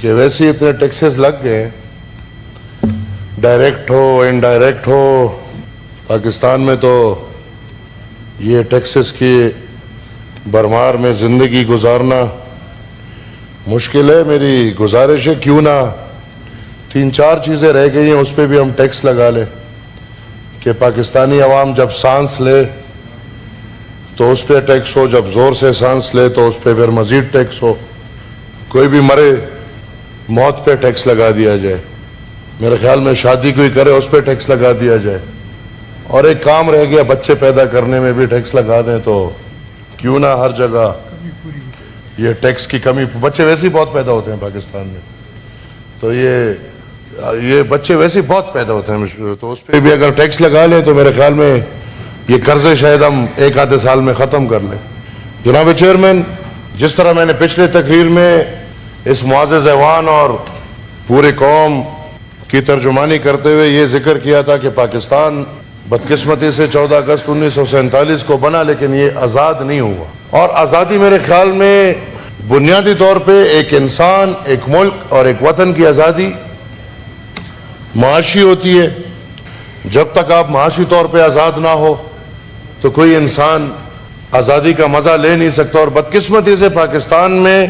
کہ ویسے اتنے ٹیکسز لگ گئے، ڈائریکٹ ہو انڈائریکٹ ہو. پاکستان میں تو یہ ٹیکسز کی بھرمار میں زندگی گزارنا مشکل ہے. میری گزارش ہے کیوں نہ 3-4 چیزیں رہ گئی ہیں اس پہ بھی ہم ٹیکس لگا لیں کہ پاکستانی عوام جب سانس لے تو اس پہ ٹیکس ہو، جب زور سے سانس لے تو اس پہ پھر مزید ٹیکس ہو. کوئی بھی مرے موت پہ ٹیکس لگا دیا جائے. میرے خیال میں شادی کوئی کرے اس پہ ٹیکس لگا دیا جائے. اور ایک کام رہ گیا بچے پیدا کرنے میں بھی ٹیکس لگا دیں. تو کیوں نہ ہر جگہ یہ ٹیکس کی کمی، بچے ویسے ہی بہت پیدا ہوتے ہیں پاکستان میں، تو یہ بچے ویسے ہی بہت پیدا ہوتے ہیں، تو اس پہ بھی اگر ٹیکس لگا لیں تو میرے خیال میں یہ قرضے شاید ہم 1-2 سال میں ختم کر لیں. جناب چیئرمین، جس طرح میں نے پچھلے تقریر میں اس معزز ایوان اور پورے قوم کی ترجمانی کرتے ہوئے یہ ذکر کیا تھا کہ پاکستان بدقسمتی سے 14 اگست 1947 کو بنا لیکن یہ آزاد نہیں ہوا. اور آزادی میرے خیال میں بنیادی طور پہ ایک انسان، ایک ملک اور ایک وطن کی آزادی معاشی ہوتی ہے. جب تک آپ معاشی طور پہ آزاد نہ ہو تو کوئی انسان آزادی کا مزہ لے نہیں سکتا. اور بدقسمتی سے پاکستان میں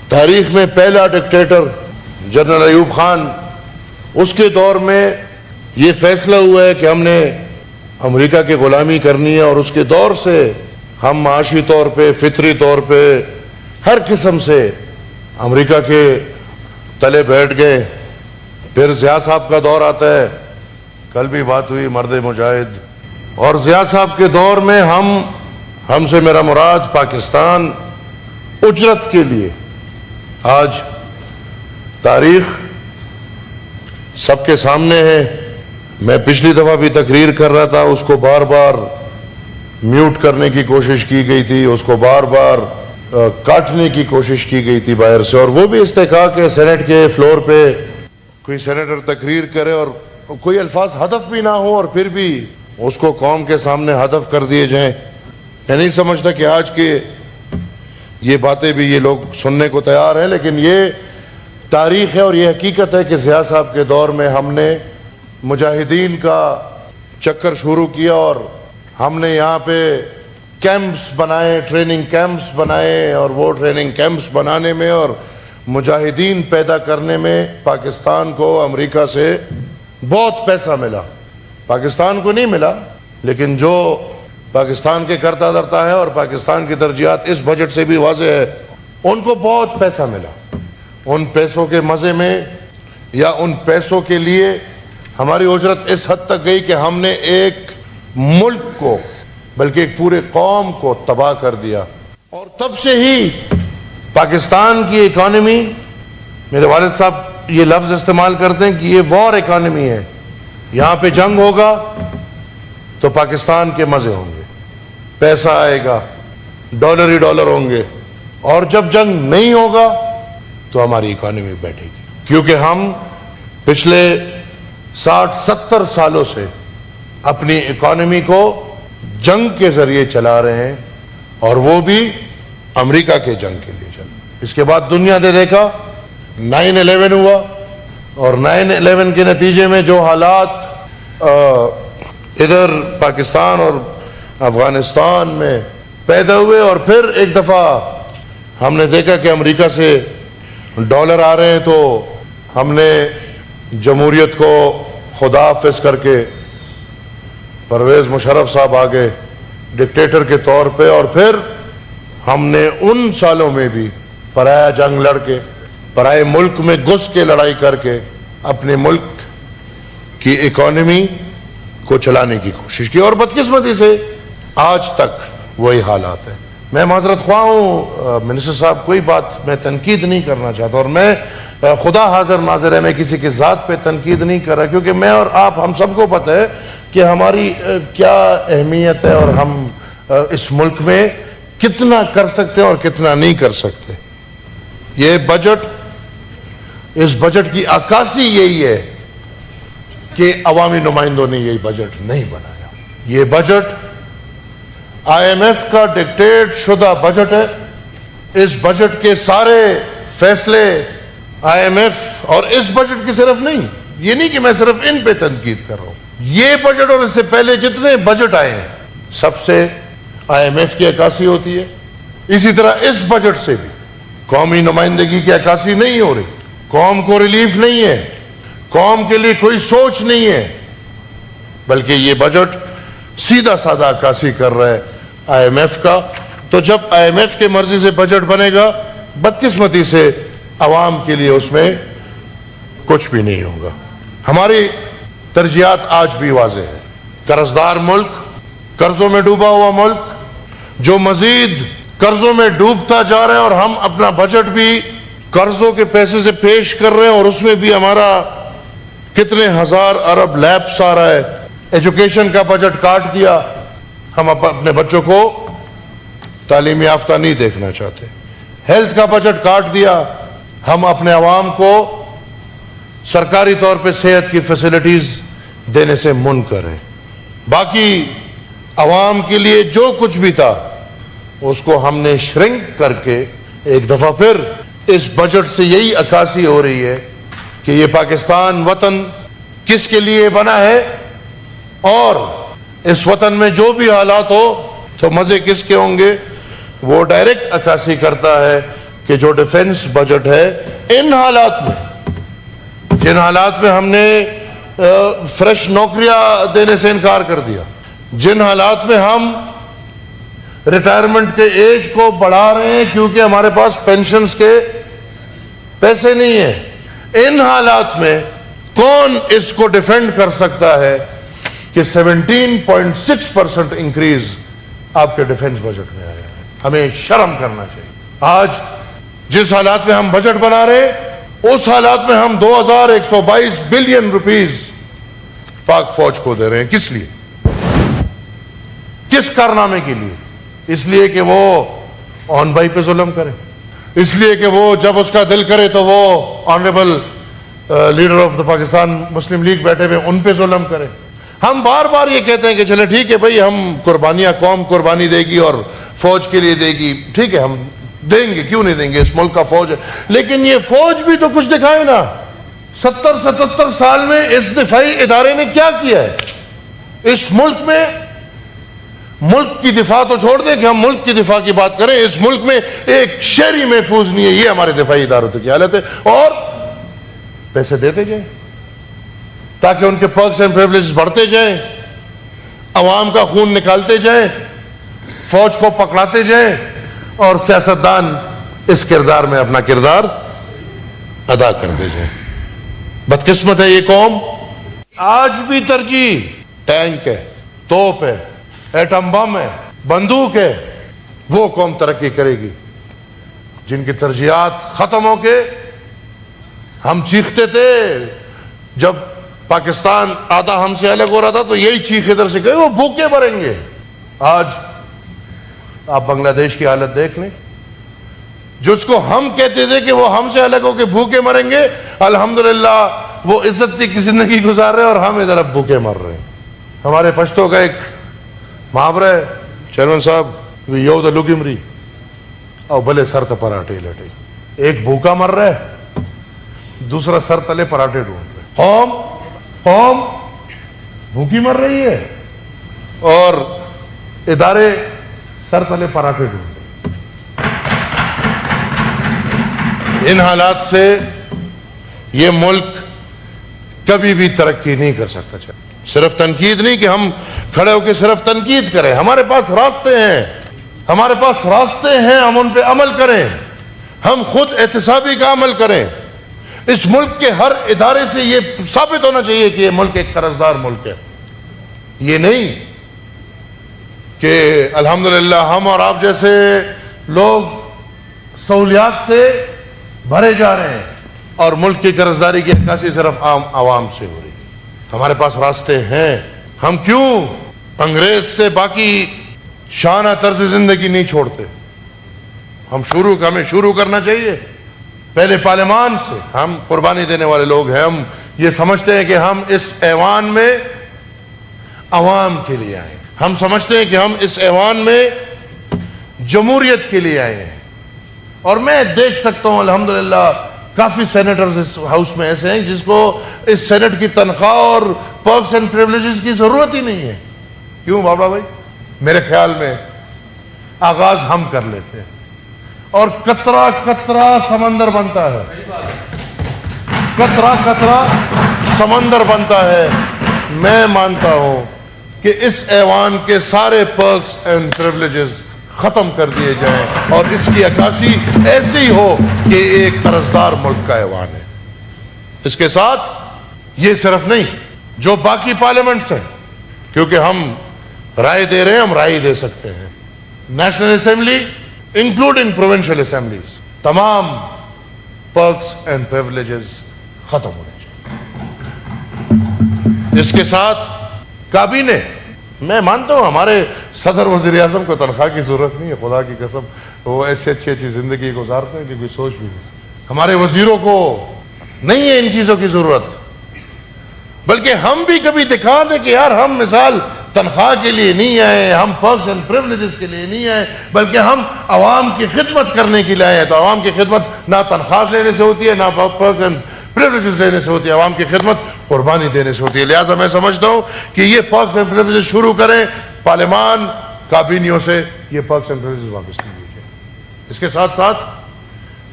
تاریخ میں پہلا ڈکٹیٹر جنرل ایوب خان، اس کے دور میں یہ فیصلہ ہوا ہے کہ ہم نے امریکہ کی غلامی کرنی ہے، اور اس کے دور سے ہم معاشی طور پہ، فطری طور پہ، ہر قسم سے امریکہ کے تلے بیٹھ گئے. پھر ضیاء صاحب کا دور آتا ہے، کل بھی بات ہوئی مرد مجاہد، اور ضیاء صاحب کے دور میں ہم سے میرا مراد پاکستان اجرت کے لیے. آج تاریخ سب کے سامنے ہے. میں پچھلی دفعہ بھی تقریر کر رہا تھا، اس کو بار بار میوٹ کرنے کی کوشش کی گئی تھی، اس کو بار بار کاٹنے کی کوشش کی گئی تھی باہر سے. اور وہ بھی استحقاق ہے سینٹ کے فلور پہ کوئی سینیٹر تقریر کرے اور کوئی الفاظ ہدف بھی نہ ہو اور پھر بھی اس کو قوم کے سامنے ہدف کر دیے جائیں. میں نہیں سمجھتا کہ آج کے یہ باتیں بھی یہ لوگ سننے کو تیار ہیں، لیکن یہ تاریخ ہے اور یہ حقیقت ہے کہ ضیاء صاحب کے دور میں ہم نے مجاہدین کا چکر شروع کیا اور ہم نے یہاں پہ کیمپس بنائے، ٹریننگ کیمپس بنائے، اور وہ ٹریننگ کیمپس بنانے میں اور مجاہدین پیدا کرنے میں پاکستان کو امریکہ سے بہت پیسہ ملا. پاکستان کو نہیں ملا، لیکن جو پاکستان کے کرتا دھرتا ہے اور پاکستان کی ترجیحات اس بجٹ سے بھی واضح ہے، ان کو بہت پیسہ ملا. ان پیسوں کے مزے میں یا ان پیسوں کے لیے ہماری اجرت اس حد تک گئی کہ ہم نے ایک ملک کو بلکہ ایک پورے قوم کو تباہ کر دیا. اور تب سے ہی پاکستان کی اکانومی، میرے والد صاحب یہ لفظ استعمال کرتے ہیں کہ یہ وار اکانومی ہے. یہاں پہ جنگ ہوگا تو پاکستان کے مزے ہوں گے، پیسہ آئے گا، ڈالر ہی ڈالر ہوں گے. اور جب جنگ نہیں ہوگا تو ہماری اکانومی بیٹھے گی، کیونکہ ہم پچھلے 60-70 سالوں سے اپنی اکانومی کو جنگ کے ذریعے چلا رہے ہیں، اور وہ بھی امریکہ کے جنگ کے لیے چلا. اس کے بعد دنیا نے دیکھا 9/11 ہوا، اور 9/11 کے نتیجے میں جو حالات ادھر پاکستان اور افغانستان میں پیدا ہوئے، اور پھر ایک دفعہ ہم نے دیکھا کہ امریکہ سے ڈالر آ رہے ہیں، تو ہم نے جمہوریت کو خدا حافظ کر کے پرویز مشرف صاحب آگے ڈکٹیٹر کے طور پہ. اور پھر ہم نے ان سالوں میں بھی پرایا جنگ لڑ کے، پرائے ملک میں گھس کے لڑائی کر کے اپنے ملک کی اکانومی کو چلانے کی کوشش کی، اور بدقسمتی سے آج تک وہی حالات ہیں. میں معذرت خواہ ہوں منسٹر صاحب، کوئی بات میں تنقید نہیں کرنا چاہتا، اور میں خدا حاضر ناظر ہے، میں کسی کی ذات پہ تنقید نہیں کر رہا، کیونکہ میں اور آپ ہم سب کو پتہ ہے کہ ہماری کیا اہمیت ہے اور ہم اس ملک میں کتنا کر سکتے ہیں اور کتنا نہیں کر سکتے. یہ بجٹ، اس بجٹ کی عکاسی یہی ہے کہ عوامی نمائندوں نے یہی بجٹ نہیں بنایا. یہ بجٹ IMF کا ڈکٹیٹ شدہ بجٹ ہے. اس بجٹ کے سارے فیصلے IMF اور اس بجٹ کی صرف نہیں، یہ نہیں کہ میں صرف ان پہ تنقید کر رہا ہوں، یہ بجٹ اور اس سے پہلے جتنے بجٹ آئے ہیں سب سے IMF کی عکاسی ہوتی ہے. اسی طرح اس بجٹ سے بھی قومی نمائندگی کی عکاسی نہیں ہو رہی، قوم کو ریلیف نہیں ہے، قوم کے لیے کوئی سوچ نہیں ہے، بلکہ یہ بجٹ سیدھا سادہ عکاسی کر رہا ہے IMF کا. تو جب IMF کے مرضی سے بجٹ بنے گا، بدقسمتی سے عوام کے لیے اس میں کچھ بھی نہیں ہوگا. ہماری ترجیحات آج بھی واضح ہیں. قرضدار ملک، قرضوں میں ڈوبا ہوا ملک جو مزید قرضوں میں ڈوبتا جا رہا ہے، اور ہم اپنا بجٹ بھی قرضوں کے پیسے سے پیش کر رہے ہیں، اور اس میں بھی ہمارا کتنے ہزار ارب لیپس آ رہا ہے. ایجوکیشن کا بجٹ کاٹ دیا، ہم اپنے بچوں کو تعلیم یافتہ نہیں دیکھنا چاہتے. ہیلتھ کا بجٹ کاٹ دیا، ہم اپنے عوام کو سرکاری طور پہ صحت کی فیسلٹیز دینے سے منکر ہیں. باقی عوام کے لیے جو کچھ بھی تھا اس کو ہم نے شرنک کر کے ایک دفعہ پھر اس بجٹ سے یہی عکاسی ہو رہی ہے کہ یہ پاکستان وطن کس کے لیے بنا ہے، اور اس وطن میں جو بھی حالات ہو تو مزے کس کے ہوں گے. وہ ڈائریکٹ عکاسی کرتا ہے کہ جو ڈیفنس بجٹ ہے ان حالات میں، جن حالات میں ہم نے فریش نوکریاں دینے سے انکار کر دیا، جن حالات میں ہم ریٹائرمنٹ کے ایج کو بڑھا رہے ہیں کیونکہ ہمارے پاس پینشنز کے پیسے نہیں ہیں، ان حالات میں کون اس کو ڈیفینڈ کر سکتا ہے کہ 17.6% انکریز آپ کے ڈیفنس بجٹ میں آیا ہے. ہمیں شرم کرنا چاہیے. آج جس حالات میں ہم بجٹ بنا رہے ہیں اس حالات میں ہم 2122 بلین روپیز پاک فوج کو دے رہے ہیں. کس لیے؟ کس کارنامے کے لیے؟ اس لیے کہ وہ آن بائی پہ ظلم کرے، اس لیے کہ وہ جب اس کا دل کرے تو وہ honourable leader of the Pakistan Muslim league بیٹھے ہوئے ان پہ ظلم کرے. ہم بار بار یہ کہتے ہیں کہ چلے ٹھیک ہے بھائی، ہم قربانیاں، قوم قربانی دے گی اور فوج کے لیے دے گی، ٹھیک ہے ہم دیں گے، کیوں نہیں دیں گے، اس ملک کا فوج ہے. لیکن یہ فوج بھی تو کچھ دکھائے نا. 77 سال میں اس دفاعی ادارے نے کیا کیا ہے اس ملک میں؟ ملک کی دفاع تو چھوڑ دیں کہ ہم ملک کی دفاع کی بات کریں، اس ملک میں ایک شہری محفوظ نہیں ہے. یہ ہمارے دفاعی اداروں کی حالت ہے. اور پیسے دیتے جائیں تاکہ ان کے پرکس اینڈ پریولیجز بڑھتے جائیں، عوام کا خون نکالتے جائیں، فوج کو پکڑاتے جائیں، اور سیاستدان اس کردار میں اپنا کردار ادا کرتے جائیں. بدقسمت ہے یہ قوم. آج بھی ترجیح ٹینک ہے، توپ ہے، ایٹم بم ہے، بندوق ہے. وہ قوم ترقی کرے گی جن کی ترجیحات ختم ہو کے. ہم چیختے تھے جب پاکستان آدھا ہم سے الگ ہو رہا تھا تو یہی چیخ ادھر سے کہے وہ بھوکے مریں گے. آج آپ بنگلہ دیش کی حالت دیکھ لیں، جس کو ہم کہتے تھے کہ وہ ہم سے الگ ہو کے بھوکے مریں گے، الحمدللہ وہ عزت کی زندگی گزار رہے ہیں اور ہم ادھر اب بھوکے مر رہے ہیں. ہمارے پشتوں کا ایک محاورہ ہے چیئرمین صاحب، یو دا لگمری اور بھلے سر تے پراٹھے لٹے. ایک بھوکا مر رہا ہے، دوسرا سر تلے پراٹھے ڈھونڈ رہے. قوم بھوکی مر رہی ہے اور ادارے سر تلے پراٹھے ڈھونڈ رہے. ان حالات سے یہ ملک کبھی بھی ترقی نہیں کر سکتا. صرف تنقید نہیں کہ ہم کھڑے ہو کے صرف تنقید کریں. ہمارے پاس راستے ہیں، ہمارے پاس راستے ہیں، ہم ان پہ عمل کریں. ہم خود احتسابی کا عمل کریں. اس ملک کے ہر ادارے سے یہ ثابت ہونا چاہیے کہ یہ ملک ایک قرضدار ملک ہے. یہ نہیں کہ الحمدللہ ہم اور آپ جیسے لوگ سہولیات سے بھرے جا رہے ہیں اور ملک کی قرضداری کی عکاسی صرف عام عوام سے ہو رہی ہے. ہمارے پاس راستے ہیں. ہم کیوں انگریز سے باقی شانہ طرز زندگی نہیں چھوڑتے؟ ہمیں شروع کرنا چاہیے پہلے پارلیمان سے. ہم قربانی دینے والے لوگ ہیں. ہم یہ سمجھتے ہیں کہ ہم اس ایوان میں عوام کے لیے آئے. ہم سمجھتے ہیں کہ ہم اس ایوان میں جمہوریت کے لیے آئے ہیں. اور میں دیکھ سکتا ہوں الحمدللہ کافی سینیٹرز اس ہاؤس میں ایسے ہیں جس کو اس سینٹ کی تنخواہ اور پرکس اینڈ پریولیجز کی ضرورت ہی نہیں ہے. کیوں بابا بھائی؟ میرے خیال میں آغاز ہم کر لیتے ہیں اور قطرہ قطرہ سمندر بنتا ہے. قطرہ قطرہ سمندر بنتا ہے. میں مانتا ہوں کہ اس ایوان کے سارے پرکس اینڈ پریولیجز ختم کر دیے جائیں اور اس کی عکاسی ایسی ہو کہ ایک قرضدار ملک کا ایوان ہے. اس کے ساتھ یہ صرف نہیں جو باقی پارلیمنٹس ہیں, کیونکہ ہم رائے دے رہے ہیں, ہم رائے دے سکتے ہیں. National assembly including provincial assemblies, تمام پرکس اینڈ پریولیجز ختم ہونے چاہیے. اس کے ساتھ کابینہ, میں مانتا ہوں ہمارے صدر وزیر اعظم کو تنخواہ کی ضرورت نہیں ہے, خدا کی قسم وہ ایسی اچھی زندگی گزارتے ہیں کہ کوئی سوچ بھی نہیں. ہمارے وزیروں کو نہیں ہے ان چیزوں کی ضرورت, بلکہ ہم بھی کبھی دکھا دیں کہ یار ہم مثال تنخواہ کے لیے نہیں آئے, ہم پرکس اینڈ پریولیجز کے لیے نہیں آئے, بلکہ ہم عوام کی خدمت کرنے کے لیے آئے ہیں. تو عوام کی خدمت نہ تنخواہ لینے سے ہوتی ہے, نہ پرکس اینڈ پریولیجز لینے سے ہوتی ہے, عوام کی خدمت قربانی دینے سے ہوتی ہے. لہٰذا میں سمجھتا ہوں کہ یہ پرکس اینڈ پریولیجز شروع کریں, پارلیمان کابینیوں سے یہ پرکس اینڈ پریولیجز واپس نہیں لیے جائیں. اس کے ساتھ ساتھ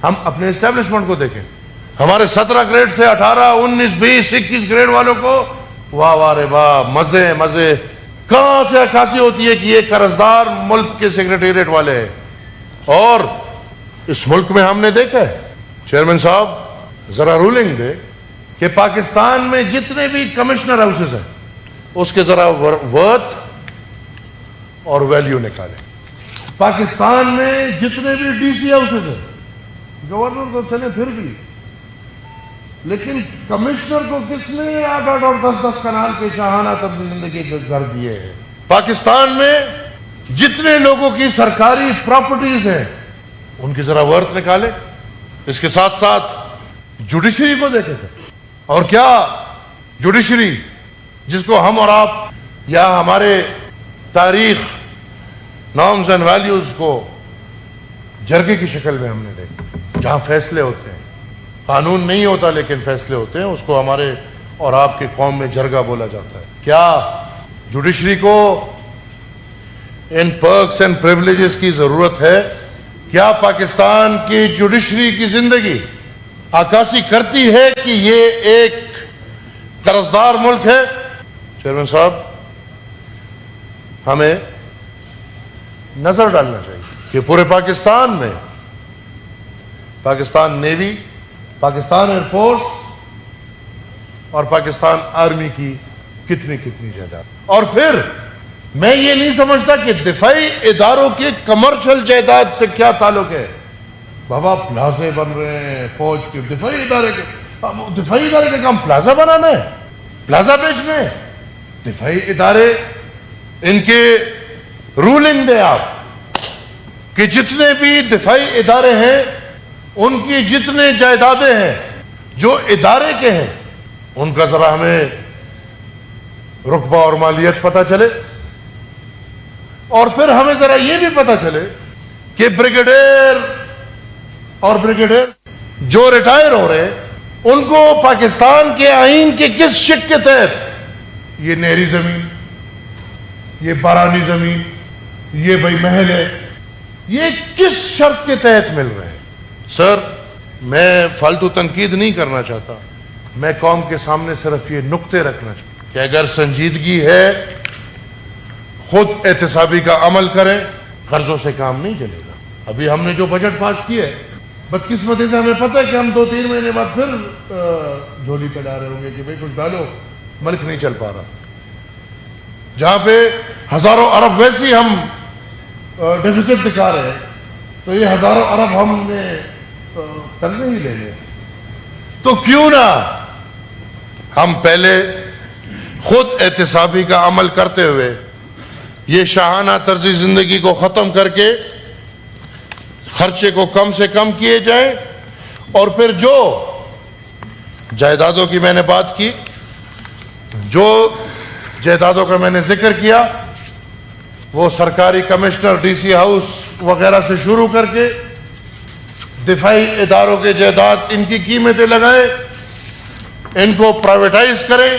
ہم اپنے اسٹیبلشمنٹ کو دیکھیں. ہمارے 17 گریڈ سے 18, 19, 20, 21 گریڈ والوں کو واہ واہ رے واہ, مزے مزے. کہاں سے عکاسی ہوتی ہے کہ یہ قرضدار ملک کے سیکریٹریٹ والے ہیں. اور اس ملک میں ہم نے دیکھا ہے, چیئرمین صاحب ذرا رولنگ دے کہ پاکستان میں جتنے بھی کمشنر ہاؤسز ہیں اس کے ذرا ورتھ اور ویلیو نکالیں. پاکستان میں جتنے بھی ڈی سی ہاؤسز ہیں, گورنر تو چلے پھر بھی, لیکن کمشنر کو کس نے 8-8 اور 10-10 کنال کے شاہانہ طرز زندگی کر دیے ہیں. پاکستان میں جتنے لوگوں کی سرکاری پراپرٹیز ہیں ان کی ذرا ورتھ نکالے. اس کے ساتھ ساتھ جوڈیشری کو دیکھیں تھے, اور کیا جوڈیشری جس کو ہم اور آپ یا ہمارے تاریخ نارمز اینڈ ویلیوز کو جرگے کی شکل میں ہم نے دیکھا, جہاں فیصلے ہوتے ہیں, قانون نہیں ہوتا لیکن فیصلے ہوتے ہیں, اس کو ہمارے اور آپ کی قوم میں جرگہ بولا جاتا ہے. کیا جوڈیشری کو ان پرکس اینڈ پریولیجز کی ضرورت ہے؟ کیا پاکستان کی جوڈیشری کی زندگی عکاسی کرتی ہے کہ یہ ایک قرضدار ملک ہے؟ چیئرمین صاحب, ہمیں نظر ڈالنا چاہیے کہ پورے پاکستان میں Pakistan navy, Pakistan air force اور پاکستان آرمی کی کتنی جائیداد. اور پھر میں یہ نہیں سمجھتا کہ دفاعی اداروں کے کمرشل جائیداد سے کیا تعلق ہے. بابا پلازے بن رہے ہیں فوج کے, دفاعی ادارے کے کام پلازا بنانا ہے, پلازا بیچنا ہے. دفاعی ادارے ان کے رولنگ دے آپ کہ جتنے بھی دفاعی ادارے ہیں ان کی جتنے جائیدادیں ہیں جو ادارے کے ہیں ان کا ذرا ہمیں رقبہ اور مالیت پتہ چلے. اور پھر ہمیں ذرا یہ بھی پتہ چلے کہ بریگیڈیئر جو ریٹائر ہو رہے ان کو پاکستان کے آئین کے کس شق کے تحت یہ نہری زمین, یہ بارانی زمین, یہ بھائی محل ہے, یہ کس شرط کے تحت مل رہے ہیں. سر, میں فالتو تنقید نہیں کرنا چاہتا, میں قوم کے سامنے صرف یہ نقطے رکھنا چاہتا کہ اگر سنجیدگی ہے خود احتسابی کا عمل کریں, قرضوں سے کام نہیں چلے گا. ابھی ہم نے جو بجٹ پاس کیا ہے, بدقسمتی سے ہمیں پتہ ہے کہ ہم 2-3 مہینے بعد پھر جھولی پہ ڈال رہے ہوں گے کہ بھائی کچھ ڈالو, ملک نہیں چل پا رہا. جہاں پہ ہزاروں ارب ویسی ہم ڈیفیسٹ دکھا رہے ہیں تو یہ ہزاروں ارب ہم نے قرضے ہی لے لیں. تو کیوں نہ ہم پہلے خود احتسابی کا عمل کرتے ہوئے یہ شاہانہ طرز زندگی کو ختم کر کے خرچے کو کم سے کم کیے جائیں, اور پھر جو جائیدادوں کی میں نے بات کی, جو جائیدادوں کا میں نے ذکر کیا, وہ سرکاری کمشنر, ڈی سی ہاؤس وغیرہ سے شروع کر کے دفاعی اداروں کے جائیداد ان کی قیمتیں لگائیں, ان کو پرائیویٹائز کریں,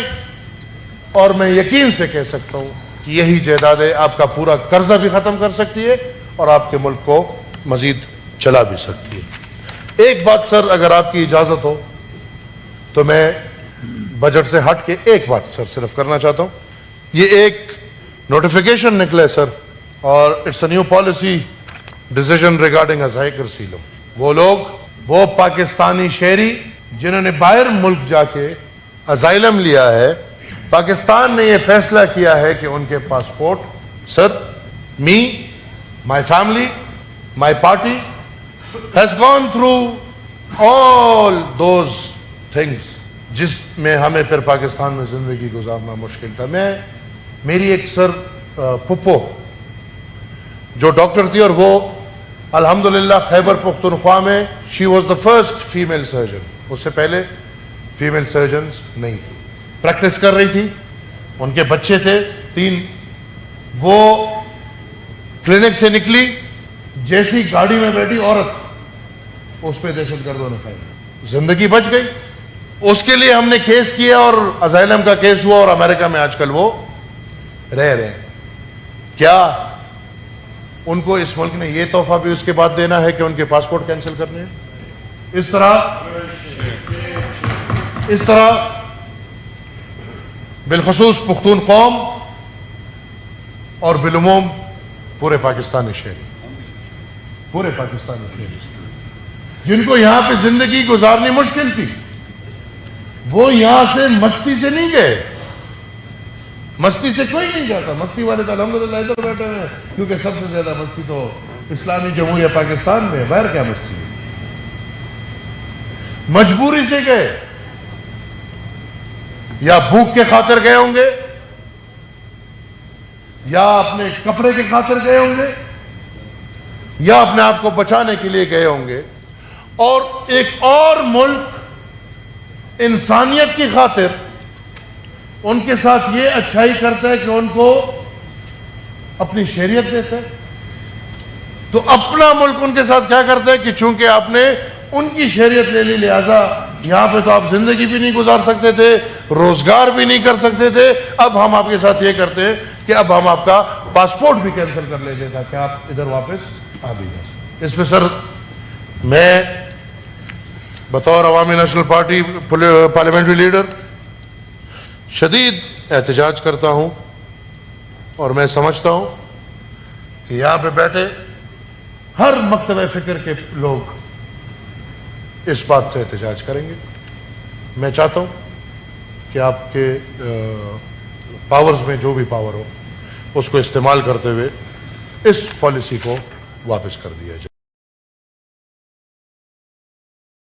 اور میں یقین سے کہہ سکتا ہوں کہ یہی جائیدادیں آپ کا پورا قرضہ بھی ختم کر سکتی ہے اور آپ کے ملک کو مزید چلا بھی سکتی ہے. ایک بات سر, اگر آپ کی اجازت ہو تو میں بجٹ سے ہٹ کے ایک بات سر صرف کرنا چاہتا ہوں. یہ ایک نوٹیفیکیشن نکلے سر, اور it's a new policy decision regarding اسائیکر سیلم. وہ لوگ, وہ پاکستانی شہری جنہوں نے باہر ملک جا کے اسائلم لیا ہے, پاکستان نے یہ فیصلہ کیا ہے کہ ان کے passport, sir, me, my family, my party has gone through all those things جس میں ہمیں پھر پاکستان میں زندگی گزارنا مشکل تھا. میری ایک سر پھپھو جو ڈاکٹر تھی, اور وہ الحمدللہ خیبر پختونخوا میں she was the first female surgeon, اس سے پہلے فیمیل سرجنز نہیں تھی, پریکٹس کر رہی تھی, ان کے بچے تھے 3. وہ کلینک سے نکلی, جیسی گاڑی میں بیٹھی عورت, اس پہ دہشت گردوں نے فائر, زندگی بچ گئی. اس کے لیے ہم نے کیس کیا اور اسائلم کا کیس ہوا, اور امریکہ میں آج کل وہ رہ رہے ہیں. کیا ان کو اس ملک نے یہ تحفہ بھی اس کے بعد دینا ہے کہ ان کے پاسپورٹ کینسل کرنے ہیں؟ اس طرح بالخصوص پختون قوم اور بالعموم پورے پاکستانی شہری جن کو یہاں پہ زندگی گزارنی مشکل تھی, وہ یہاں سے مستی سے نہیں گئے. مستی سے کوئی نہیں جاتا, مستی والے تو الحمدللہ ادھر بیٹھے ہیں, کیونکہ سب سے زیادہ مستی تو اسلامی جمہوریہ پاکستان میں, باہر کیا مستی ہے. مجبوری سے گئے, یا بھوک کے خاطر گئے ہوں گے, یا اپنے کپڑے کے خاطر گئے ہوں گے, یا اپنے آپ کو بچانے کے لیے گئے ہوں گے, اور ایک اور ملک انسانیت کی خاطر ان کے ساتھ یہ اچھائی کرتا ہے کہ ان کو اپنی شہریت دیتا ہے. تو اپنا ملک ان کے ساتھ کیا کرتا ہے کہ چونکہ آپ نے ان کی شہریت لے لی, لہذا یہاں پہ تو آپ زندگی بھی نہیں گزار سکتے تھے, روزگار بھی نہیں کر سکتے تھے, اب ہم آپ کے ساتھ یہ کرتے ہیں کہ اب ہم آپ کا پاسپورٹ بھی کینسل کر لیتے تاکہ آپ ادھر واپس آ بھی جا سکیں. اس پہ سر میں بطور عوامی نیشنل پارٹی پارلیمنٹری لیڈر شدید احتجاج کرتا ہوں, اور میں سمجھتا ہوں کہ یہاں پہ بیٹھے ہر مکتبہ فکر کے لوگ اس بات سے احتجاج کریں گے. میں چاہتا ہوں کہ آپ کے پاورز میں جو بھی پاور ہو اس کو استعمال کرتے ہوئے اس پالیسی کو واپس کر دیا جائے.